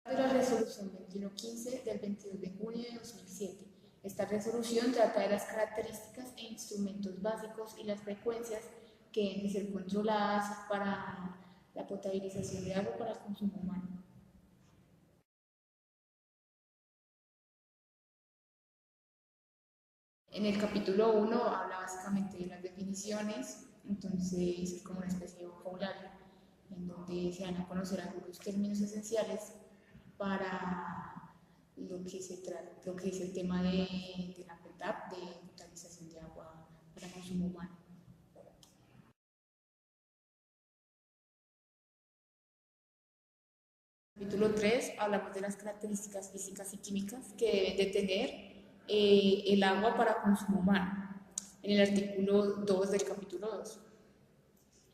De la resolución 2115 del 22 de junio de 2007. Esta resolución trata de las características e instrumentos básicos y las frecuencias que deben de ser controladas para la potabilización de agua para el consumo humano. En el capítulo 1 habla básicamente de las definiciones, entonces es como una especie de vocabulario en donde se van a conocer algunos términos esenciales para lo que es el tema de la PETAP, de potabilización de agua para consumo humano. Capítulo 3 hablamos de las características físicas y químicas que deben de tener el agua para consumo humano, en el artículo 2 del capítulo 2.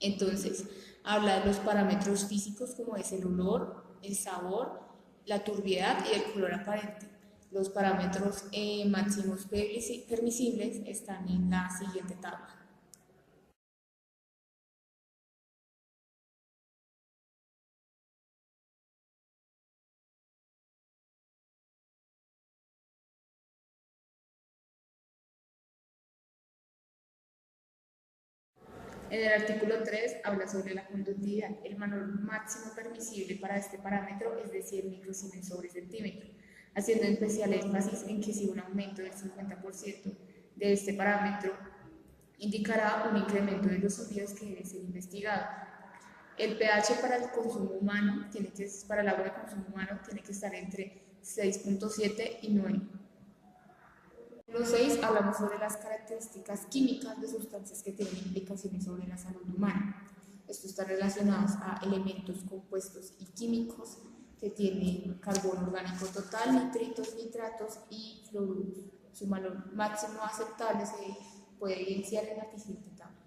Entonces, habla de los parámetros físicos como es el olor, el sabor, la turbiedad y el color aparente. Los parámetros máximos permisibles están en la siguiente tabla. En el artículo 3 habla sobre la conductividad. El valor máximo permisible para este parámetro es de 100 microsiemens sobre centímetro, haciendo especial énfasis en que si un aumento del 50% de este parámetro indicará un incremento de los sólidos que debe ser investigado. El pH para el consumo humano, para el agua de consumo humano, tiene que estar entre 6.7 y 9. En el 6 hablamos sobre las características químicas de sustancias que tienen implicaciones sobre la salud humana. Esto está relacionado a elementos compuestos y químicos que tienen carbono orgánico total, nitritos, nitratos y fluoruros. Su valor máximo aceptable se puede evidenciar en la siguiente tabla.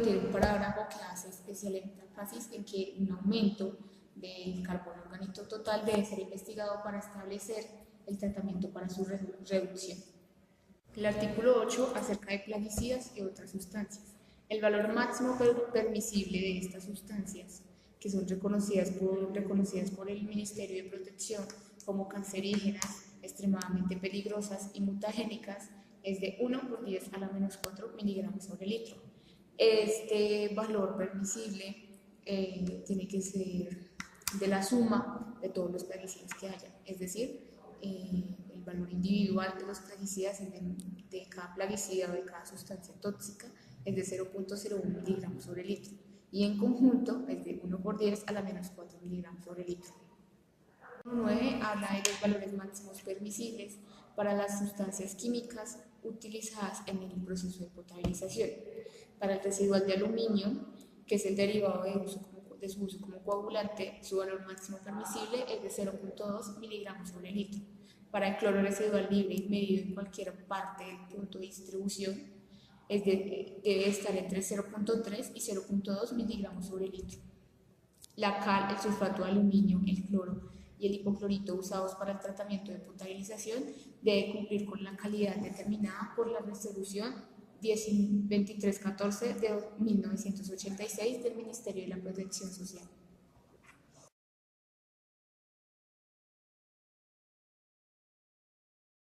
Tiene un parágrafo que hace especial énfasis en que un aumento del carbono orgánico total debe ser investigado para establecer el tratamiento para su reducción. El artículo 8 acerca de plaguicidas y otras sustancias. El valor máximo permisible de estas sustancias, que son reconocidas por el Ministerio de Protección como cancerígenas, extremadamente peligrosas y mutagénicas, es de 1/10 a la menos 4 miligramos sobre litro. Este valor permisible tiene que ser de la suma de todos los plaguicidas que haya, es decir, el valor individual de los plaguicidas de cada plaguicida o de cada sustancia tóxica es de 0.01 miligramos sobre litro y en conjunto es de 1/10 a la menos 4 miligramos sobre litro. 9 habla de los valores máximos permisibles para las sustancias químicas utilizadas en el proceso de potabilización. Para el residual de aluminio, que es el derivado de su uso como coagulante, su valor máximo permisible es de 0.2 miligramos sobre litro. Para el cloro residual libre y medido en cualquier parte del punto de distribución, debe estar entre 0.3 y 0.2 miligramos sobre litro. La cal, el sulfato de aluminio, el cloro y el hipoclorito usados para el tratamiento de potabilización debe cumplir con la calidad determinada por la resolución 2314 de 1986 del Ministerio de la Protección Social.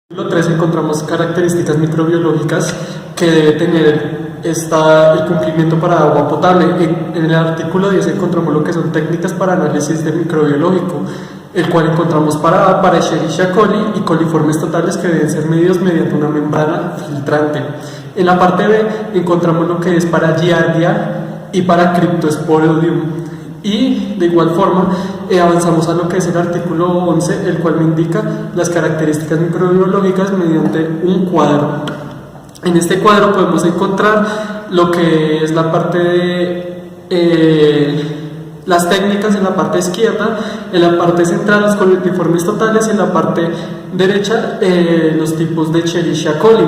En el 3 encontramos características microbiológicas que debe tener el cumplimiento para agua potable. En el artículo 10 encontramos lo que son técnicas para análisis de microbiológico, el cual encontramos para Escherichia coli y coliformes totales que deben ser medidos mediante una membrana filtrante. En la parte B encontramos lo que es para Giardia y para Cryptosporidium. Y de igual forma avanzamos a lo que es el artículo 11, el cual me indica las características microbiológicas mediante un cuadro. En este cuadro podemos encontrar lo que es la parte de las técnicas en la parte izquierda, en la parte central los coliformes totales y en la parte derecha los tipos de Escherichia coli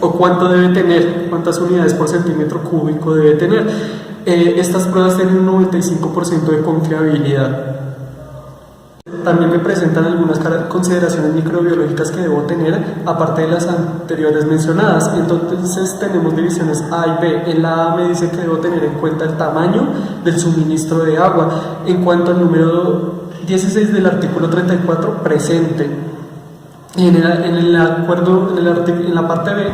o cuánto debe tener, cuántas unidades por centímetro cúbico debe tener. Estas pruebas tienen un 95% de confiabilidad. también me presentan algunas consideraciones microbiológicas que debo tener, aparte de las anteriores mencionadas. Entonces tenemos divisiones A y B. En la A me dice que debo tener en cuenta el tamaño del suministro de agua. En cuanto al número 16 del artículo 34, presente. Y en la parte B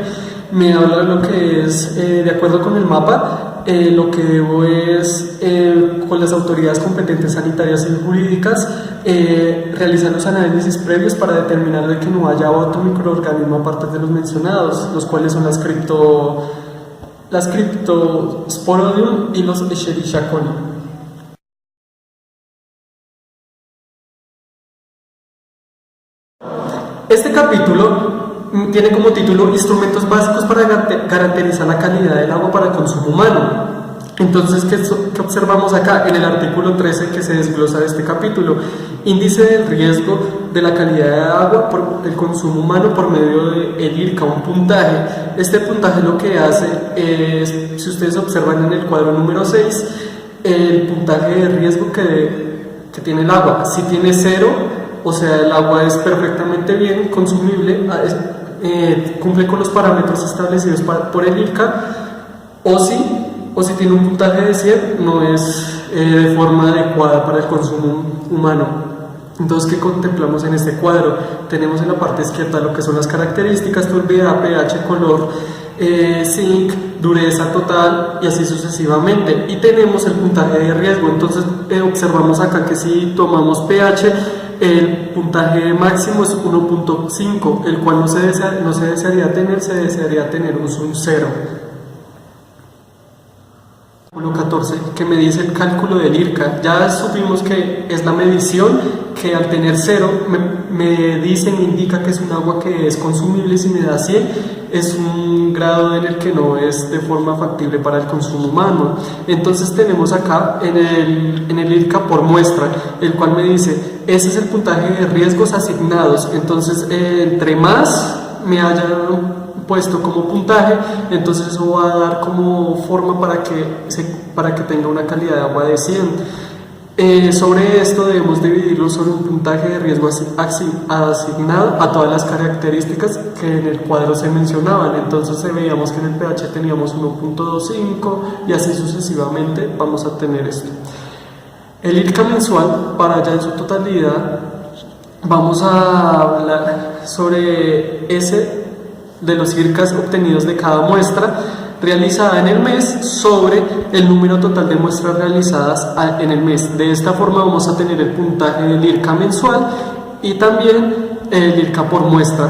me habla de lo que es, de acuerdo con el mapa, lo que debo es, con las autoridades competentes sanitarias y jurídicas, realizar los análisis previos para determinar de que no haya otro microorganismo aparte de los mencionados, los cuales son las Cryptosporidium y los Escherichia coli. Este capítulo tiene como título Instrumentos básicos para garantizar la calidad del agua para el consumo humano. Entonces, ¿qué observamos acá? En el artículo 13 que se desglosa de este capítulo, índice del riesgo de la calidad de agua por el consumo humano por medio del IRCA, un puntaje. Este puntaje lo que hace es, si ustedes observan en el cuadro número 6, el puntaje de riesgo que tiene el agua. Si tiene 0, o sea, el agua es perfectamente bien consumible, cumple con los parámetros establecidos por el IRCA, o si tiene un puntaje de 100, no es de forma adecuada para el consumo humano. Entonces, ¿qué contemplamos en este cuadro? Tenemos en la parte izquierda lo que son las características: turbidez, pH, color, zinc, dureza total y así sucesivamente. Y tenemos el puntaje de riesgo. Entonces, observamos acá que si tomamos pH, el puntaje máximo es 1.5, el cual no se desearía tener, se desearía tener un 0. 14, que me dice el cálculo del IRCA. Ya supimos que es la medición que al tener 0 me indica que es un agua que es consumible. Si me da 100, es un grado en el que no es de forma factible para el consumo humano. Entonces tenemos acá en el IRCA por muestra, el cual me dice, ese es el puntaje de riesgos asignados. Entonces, entre más me haya puesto como puntaje, entonces eso va a dar como forma para que tenga una calidad de agua de 100. Sobre esto debemos dividirlo sobre un puntaje de riesgo asignado a todas las características que en el cuadro se mencionaban. Entonces veíamos que en el pH teníamos 1.25 y así sucesivamente vamos a tener esto. El IRCA mensual, para ya en su totalidad, vamos a hablar sobre ese de los IRCAs obtenidos de cada muestra realizada en el mes sobre el número total de muestras realizadas en el mes. De esta forma vamos a tener el puntaje del IRCA mensual y también el IRCA por muestra.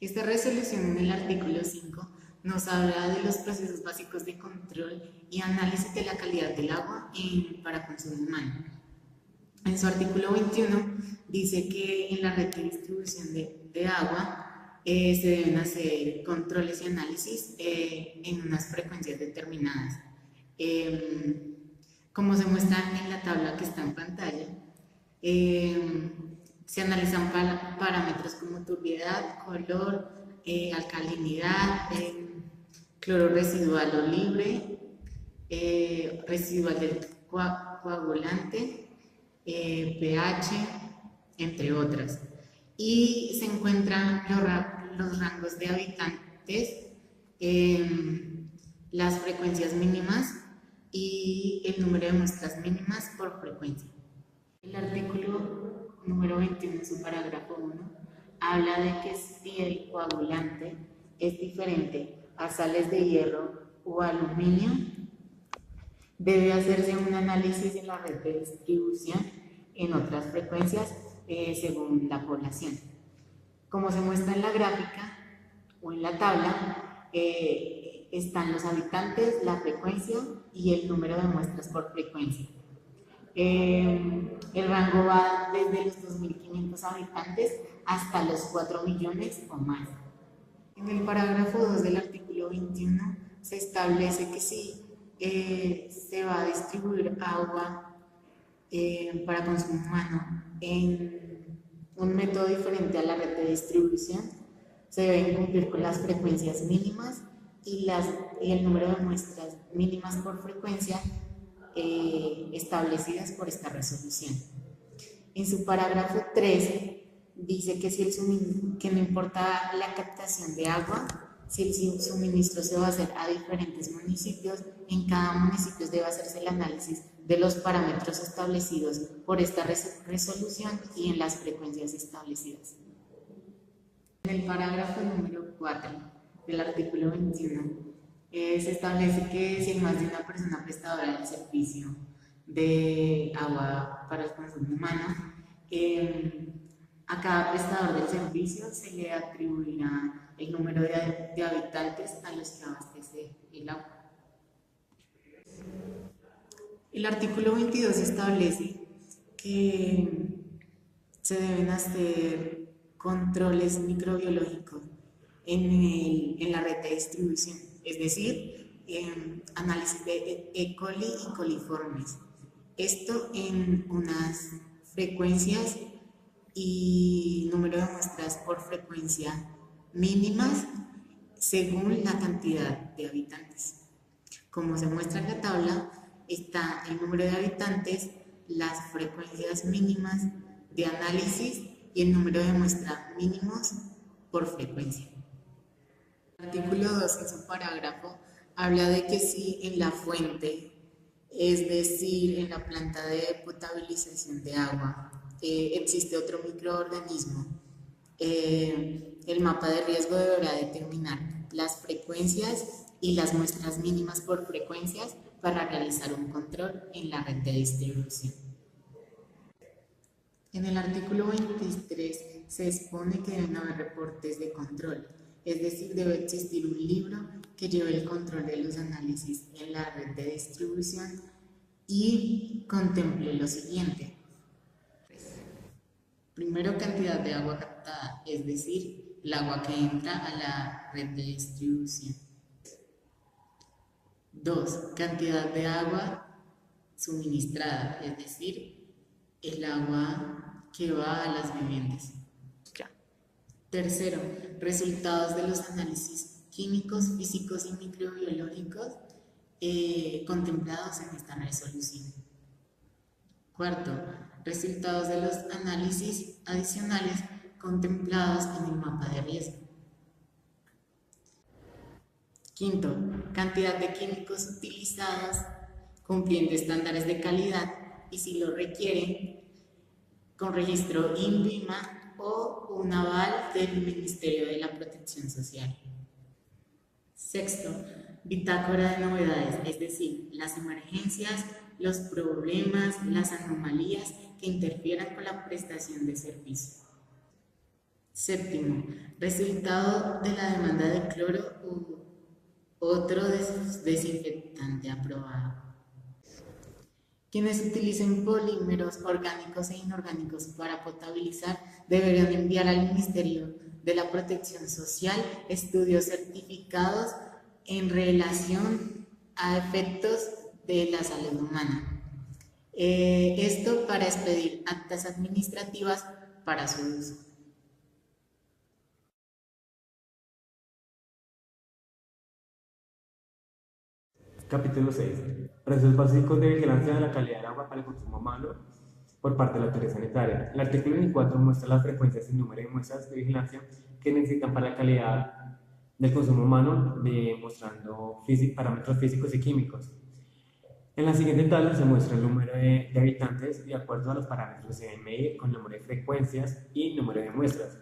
Esta resolución en el artículo 5 nos habla de los procesos básicos de control y análisis de la calidad del agua para consumo humano. En su artículo 21 dice que en la red de distribución de agua se deben hacer controles y análisis en unas frecuencias determinadas. Como se muestra en la tabla que está en pantalla, se analizan parámetros como turbidez, color, alcalinidad, cloro residual o libre, residual del coagulante, pH, entre otras. Y se encuentran los rangos de habitantes, las frecuencias mínimas y el número de muestras mínimas por frecuencia. El artículo número 21, en su parágrafo 1, habla de que si el coagulante es diferente a sales de hierro o aluminio, debe hacerse un análisis en la red de distribución en otras frecuencias según la población. Como se muestra en la gráfica o en la tabla, están los habitantes, la frecuencia y el número de muestras por frecuencia. El rango va desde los 2.500 habitantes hasta los 4 millones o más. En el parágrafo 2 del artículo 21 se establece que si se va a distribuir agua para consumo humano en un método diferente a la red de distribución, se deben cumplir con las frecuencias mínimas y el número de muestras mínimas por frecuencia establecidas por esta resolución. En su parágrafo 3 dice que, que no importa la captación de agua, si el suministro se va a hacer a diferentes municipios, en cada municipio debe hacerse el análisis de los parámetros establecidos por esta resolución y en las frecuencias establecidas. En el parágrafo número 4 del artículo 21 se establece que si hay más de una persona prestadora del servicio de agua para el consumo humano, a cada prestador del servicio se le atribuirá el número de habitantes a los que abastece el agua. El artículo 22 establece que se deben hacer controles microbiológicos en la red de distribución, es decir, análisis de E. coli y coliformes. Esto en unas frecuencias y número de muestras por frecuencia mínimas según la cantidad de habitantes. Como se muestra en la tabla, está el número de habitantes, las frecuencias mínimas de análisis y el número de muestras mínimos por frecuencia. El artículo 2 en su parágrafo habla de que si en la fuente, es decir, en la planta de potabilización de agua, existe otro microorganismo, el mapa de riesgo deberá determinar las frecuencias y las muestras mínimas por frecuencias para realizar un control en la red de distribución. En el artículo 23 se expone que deben haber reportes de control, es decir, debe existir un libro que lleve el control de los análisis en la red de distribución y contemple lo siguiente. Primero, cantidad de agua captada, es decir, el agua que entra a la red de distribución. 2. Cantidad de agua suministrada, es decir, el agua que va a las viviendas. Tercero, resultados de los análisis químicos, físicos y microbiológicos contemplados en esta resolución. Cuarto, resultados de los análisis adicionales contemplados en el mapa de riesgo. Quinto, cantidad de químicos utilizados cumpliendo estándares de calidad y, si lo requieren, con registro INVIMA o un aval del Ministerio de la Protección Social. Sexto, bitácora de novedades, es decir, las emergencias, los problemas, las anomalías que interfieran con la prestación de servicio. Séptimo, resultado de la demanda de cloro u otro desinfectante aprobado. Quienes utilicen polímeros orgánicos e inorgánicos para potabilizar deberán enviar al Ministerio de la Protección Social estudios certificados en relación a efectos de la salud humana. Esto para expedir actas administrativas para su uso. Capítulo 6. Procesos básicos de vigilancia de la calidad del agua para el consumo humano por parte de la autoridad sanitaria. El artículo 24 muestra las frecuencias y número de muestras de vigilancia que necesitan para la calidad del consumo humano, demostrando parámetros físicos y químicos. En la siguiente tabla se muestra el número de habitantes de acuerdo a los parámetros que se deben medir con número de frecuencias y número de muestras.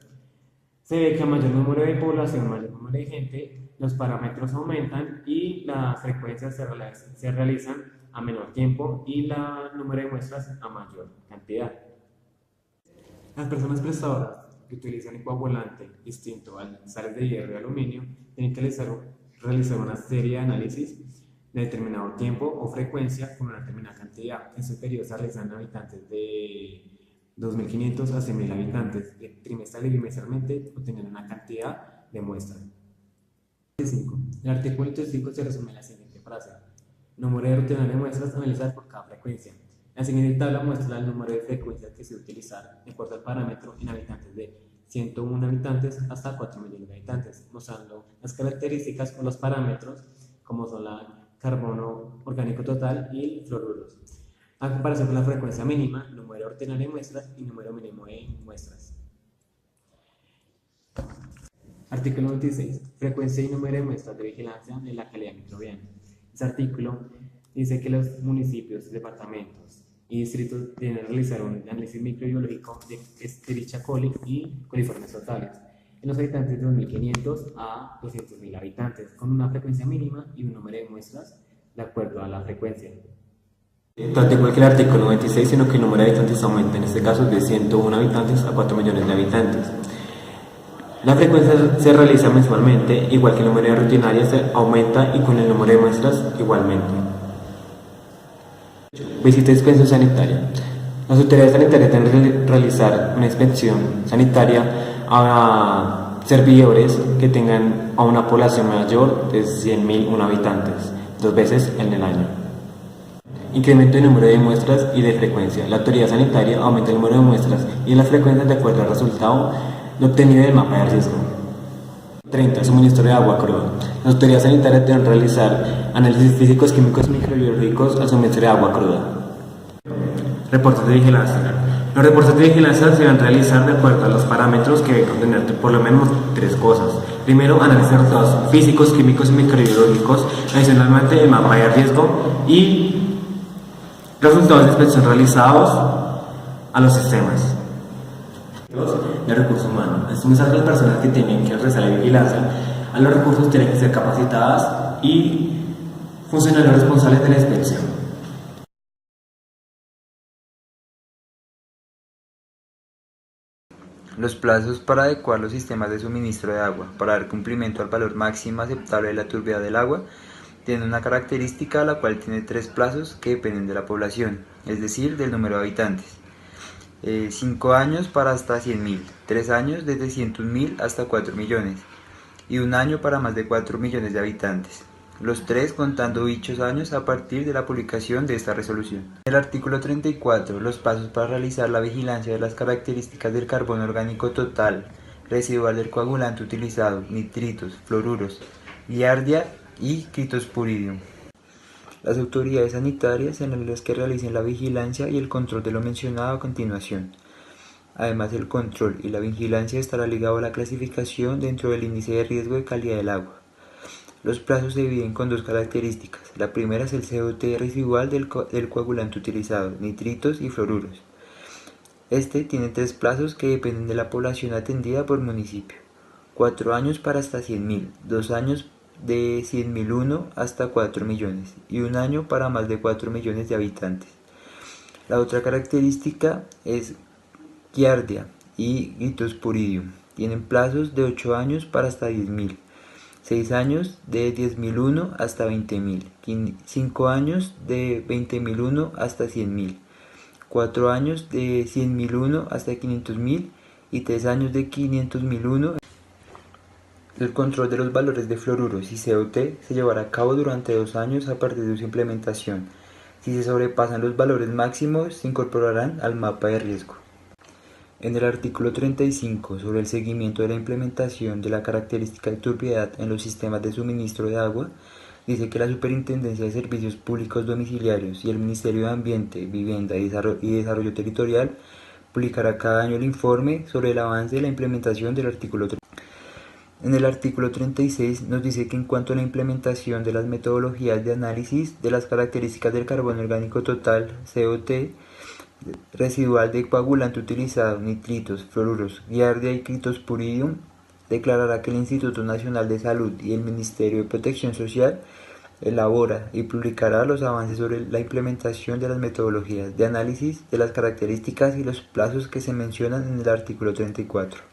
Se ve que a mayor número de población, mayor número de gente, los parámetros aumentan y las frecuencias se realizan a menor tiempo y el número de muestras a mayor cantidad. Las personas prestadoras que utilizan el coagulante distinto a sales de hierro y aluminio tienen que realizar una serie de análisis de determinado tiempo o frecuencia con una determinada cantidad. En su periodo se realizan habitantes de 2.500 a 6.000 habitantes, trimestral y bimestralmente, obteniendo una cantidad de muestras. El artículo 25 se resume en la siguiente frase: número de rutinarias de muestras analizadas por cada frecuencia. La siguiente tabla muestra el número de frecuencias que se utilizaron de acuerdo al parámetro en habitantes de 101 habitantes hasta 4 millones de habitantes, mostrando las características o los parámetros como son la carbono orgánico total y fluoruros, a comparación con la frecuencia mínima, número ordinario de muestras y número mínimo de muestras. Artículo 26. Frecuencia y número de muestras de vigilancia de la calidad microbiana. Este artículo dice que los municipios, departamentos y distritos deben realizar un análisis microbiológico de Escherichia coli y coliformes totales en los habitantes de 2.500 a 200.000 habitantes, con una frecuencia mínima y un número de muestras de acuerdo a la frecuencia. Tanto igual que el artículo 96, sino que el número de habitantes aumenta, en este caso de 101 habitantes a 4 millones de habitantes. La frecuencia se realiza mensualmente, igual que el número de rutinarias se aumenta y con el número de muestras igualmente. Visita y inspección sanitaria. Las autoridades sanitarias deben realizar una inspección sanitaria a servidores que tengan a una población mayor de 100.001 habitantes, 2 veces en el año. Incremento de número de muestras y de frecuencia. La autoridad sanitaria aumenta el número de muestras y las frecuencias de acuerdo al resultado obtenido del mapa de riesgo. 30. Suministro de agua cruda. Las autoridades sanitarias deben realizar análisis físicos, químicos y microbiológicos al suministro de agua cruda. Reportes de vigilancia. Los reportes de vigilancia se deben realizar de acuerdo a los parámetros que deben contener por lo menos 3 cosas. Primero, análisis de resultados físicos, químicos y microbiológicos, adicionalmente el mapa de riesgo y resultados de inspección realizados a los sistemas. De recursos humanos. Es a las personas que tienen que realizar la vigilancia a los recursos tienen que ser capacitadas y funcionarios responsables de la inspección. Los plazos para adecuar los sistemas de suministro de agua para dar cumplimiento al valor máximo aceptable de la turbidez del agua tienen una característica la cual tiene 3 plazos que dependen de la población, es decir, del número de habitantes. 5 años para hasta 100.000, 3 años desde 100.000 hasta 4 millones y 1 año para más de 4 millones de habitantes. Los 3 contando dichos años a partir de la publicación de esta resolución. El artículo 34. Los pasos para realizar la vigilancia de las características del carbono orgánico total, residual del coagulante utilizado, nitritos, fluoruros, giardia y critosporidium. Las autoridades sanitarias serán las que realicen la vigilancia y el control de lo mencionado a continuación. Además, el control y la vigilancia estará ligado a la clasificación dentro del índice de riesgo de calidad del agua. Los plazos se dividen con 2 características. La primera es el COT residual del coagulante utilizado, nitritos y fluoruros. Este tiene 3 plazos que dependen de la población atendida por municipio. 4 años para hasta 100.000, 2 años de 100.001 hasta 4 millones y 1 año para más de 4 millones de habitantes. La otra característica es giardia y critosporidium. Tienen plazos de 8 años para hasta 10.000, 6 años de 10.001 hasta 20.000, 5 años de 20.001 hasta 100.000, 4 años de 100.001 hasta 500.000 y 3 años de 500.001. El control de los valores de fluoruros y COT se llevará a cabo durante 2 años a partir de su implementación. Si se sobrepasan los valores máximos, se incorporarán al mapa de riesgo. En el artículo 35, sobre el seguimiento de la implementación de la característica de turbiedad en los sistemas de suministro de agua, dice que la Superintendencia de Servicios Públicos Domiciliarios y el Ministerio de Ambiente, Vivienda y Desarrollo Territorial publicará cada año el informe sobre el avance de la implementación del artículo 35. En el artículo 36 nos dice que en cuanto a la implementación de las metodologías de análisis de las características del carbono orgánico total, COT, residual de coagulante utilizado, nitritos, fluoruros, giardia y critosporidium, declarará que el Instituto Nacional de Salud y el Ministerio de Protección Social elabora y publicará los avances sobre la implementación de las metodologías de análisis de las características y los plazos que se mencionan en el artículo 34.